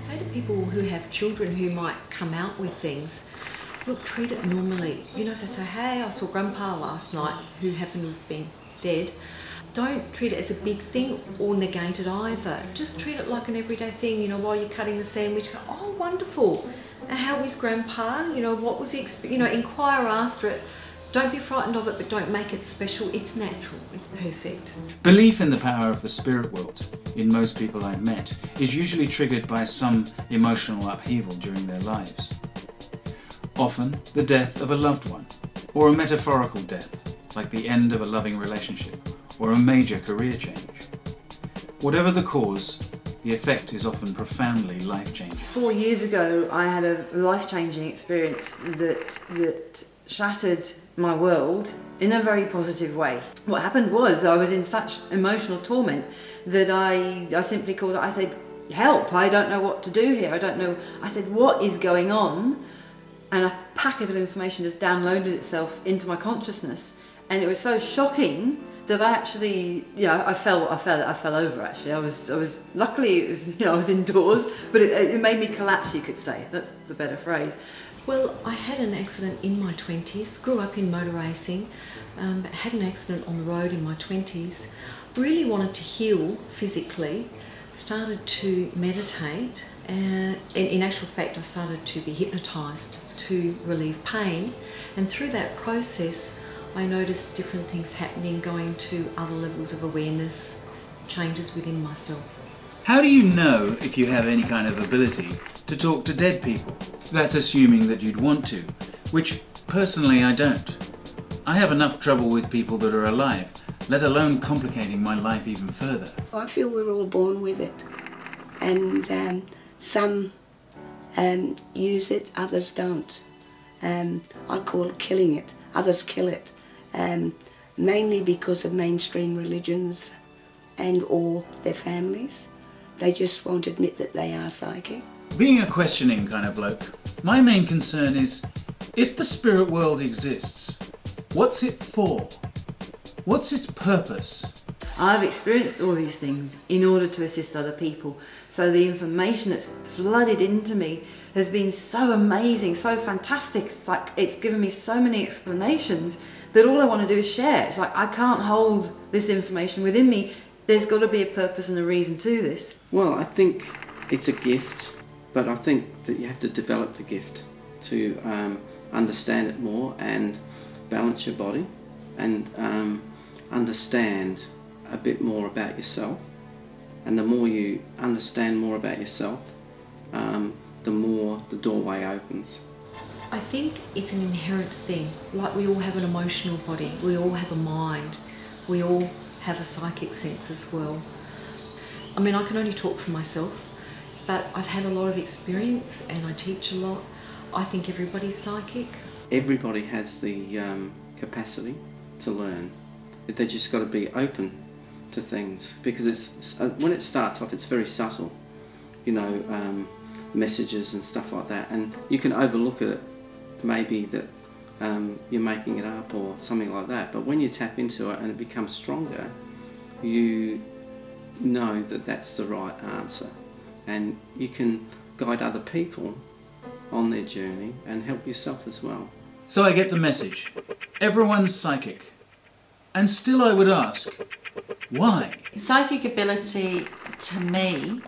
say to people who have children who might come out with things, look, treat it normally. You know, if they say, hey, I saw Grandpa last night, who happened to have been dead, don't treat it as a big thing or negate it either. Just treat it like an everyday thing, you know, while you're cutting the sandwich, go, oh, wonderful. And how was Grandpa? You know, what was the experience? You know, inquire after it. Don't be frightened of it, but don't make it special. It's natural. It's perfect. Belief in the power of the spirit world, in most people I've met, is usually triggered by some emotional upheaval during their lives. Often the death of a loved one, or a metaphorical death, like the end of a loving relationship, or a major career change. Whatever the cause, the effect is often profoundly life-changing. 4 years ago, I had a life-changing experience that shattered my world in a very positive way. What happened was I was in such emotional torment that I simply called it. I said, help, I don't know what to do here. I don't know. I said, what is going on? And a packet of information just downloaded itself into my consciousness. And it was so shocking that I actually, I fell over actually. I was luckily it was, I was indoors, but it made me collapse, you could say. That's the better phrase. Well, I had an accident in my 20s, grew up in motor racing, had an accident on the road in my 20s, really wanted to heal physically, started to meditate, and in actual fact I started to be hypnotised to relieve pain, and through that process I noticed different things happening, going to other levels of awareness, changes within myself. How do you know if you have any kind of ability to talk to dead people? That's assuming that you'd want to, which personally I don't. I have enough trouble with people that are alive, let alone complicating my life even further. I feel we're all born with it, and some use it, others don't. I call it killing it, others kill it. Mainly because of mainstream religions and or their families. They just won't admit that they are psychic. Being a questioning kind of bloke, my main concern is, if the spirit world exists, what's it for? What's its purpose? I've experienced all these things in order to assist other people. So the information that's flooded into me has been so amazing, so fantastic. It's like it's given me so many explanations that all I want to do is share. It's like I can't hold this information within me. There's got to be a purpose and a reason to this. Well, I think it's a gift, but I think that you have to develop the gift to understand it more and balance your body and understand a bit more about yourself. And the more you understand more about yourself, the more the doorway opens. I think it's an inherent thing. Like we all have an emotional body, we all have a mind, we all have a psychic sense as well. I mean, I can only talk for myself, but I've had a lot of experience and I teach a lot. I think everybody's psychic. Everybody has the capacity to learn. They just got to be open to things, because it's when it starts off, it's very subtle, messages and stuff like that, and you can overlook it, maybe that you're making it up or something like that. But when you tap into it and it becomes stronger, you know that that's the right answer, and you can guide other people on their journey and help yourself as well. So I get the message. Everyone's psychic. And still I would ask, why? Psychic ability to me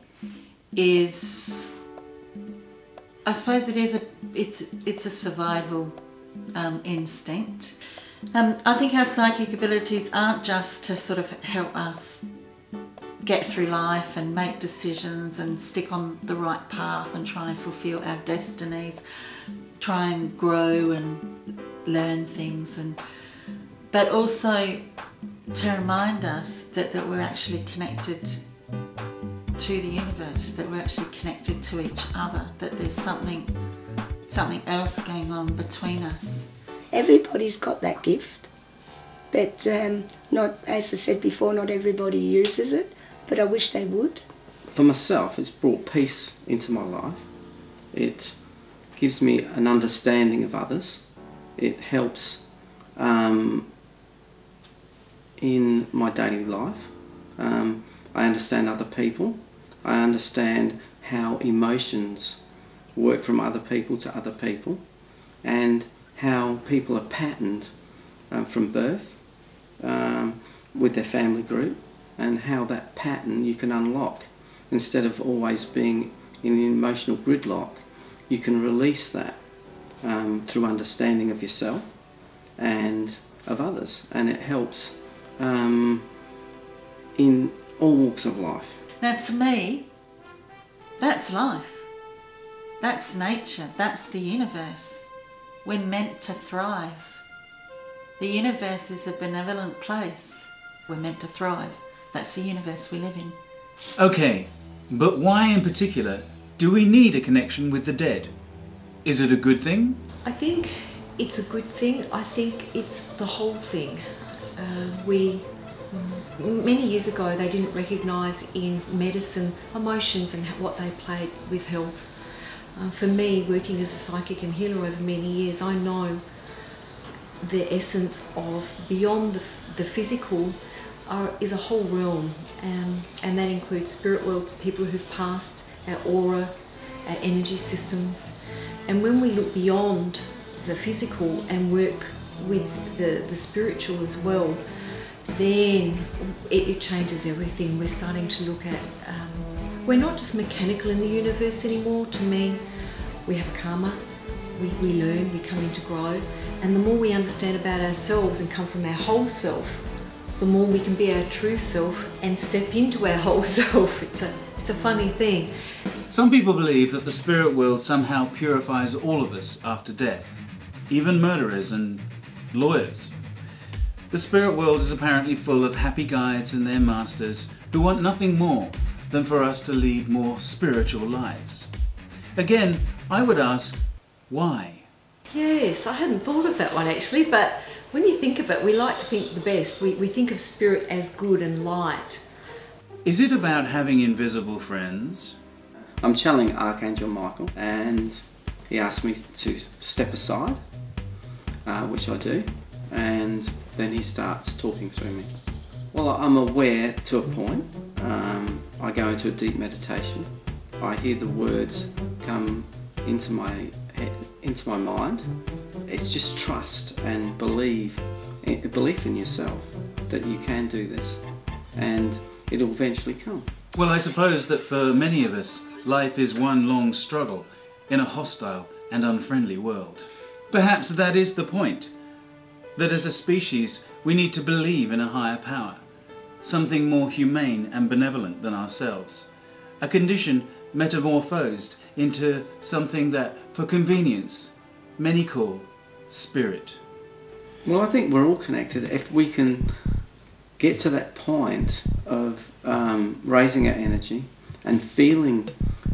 is, I suppose it's a survival instinct. I think our psychic abilities aren't just to sort of help us get through life and make decisions and stick on the right path and try and fulfill our destinies, try and grow and learn things, but also to remind us that we're actually connected to the universe, that we're actually connected to each other, that there's something else going on between us. Everybody's got that gift, but not, as I said before, not everybody uses it, but I wish they would. For myself, it's brought peace into my life. It gives me an understanding of others. It helps in my daily life. I understand other people. I understand how emotions work from other people to other people, and how people are patterned from birth with their family group, and how that pattern you can unlock. Instead of always being in an emotional gridlock, you can release that through understanding of yourself and of others, and it helps in all walks of life. Now to me, that's life. That's nature. That's the universe. We're meant to thrive. The universe is a benevolent place. We're meant to thrive. That's the universe we live in. Okay, but why in particular do we need a connection with the dead? Is it a good thing? I think it's a good thing. I think it's the whole thing. Many years ago, they didn't recognise in medicine emotions and what they played with health. For me, working as a psychic and healer over many years, I know the essence of beyond the physical is a whole realm, and that includes spirit world, people who've passed, our aura, our energy systems. And when we look beyond the physical and work with the spiritual as well, then it changes everything. We're starting to look at, we're not just mechanical in the universe anymore. To me, we have karma, we learn, we come in to grow, and the more we understand about ourselves and come from our whole self, the more we can be our true self and step into our whole self. It's a funny thing. Some people believe that the spirit world somehow purifies all of us after death, even murderers and lawyers. The spirit world is apparently full of happy guides and their masters who want nothing more than for us to lead more spiritual lives. Again, I would ask, why? Yes, I hadn't thought of that one actually, but when you think of it, we like to think the best. We think of spirit as good and light. Is it about having invisible friends? I'm channeling Archangel Michael, and he asked me to step aside, which I do, and then he starts talking through me. Well, I'm aware to a point. I go into a deep meditation. I hear the words come into my head, into my mind. It's just trust and belief in yourself that you can do this, and it'll eventually come. Well, I suppose that for many of us, life is one long struggle in a hostile and unfriendly world. Perhaps that is the point, that as a species we need to believe in a higher power, something more humane and benevolent than ourselves, a condition metamorphosed into something that, for convenience, many call spirit. Well, I think we're all connected. If we can get to that point of raising our energy and feeling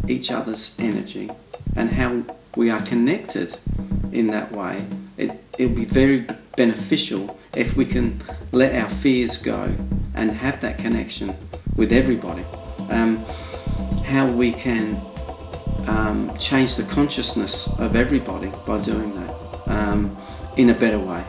each other's energy and how we are connected in that way, it'll be very beneficial if we can let our fears go and have that connection with everybody. How we can change the consciousness of everybody by doing that in a better way.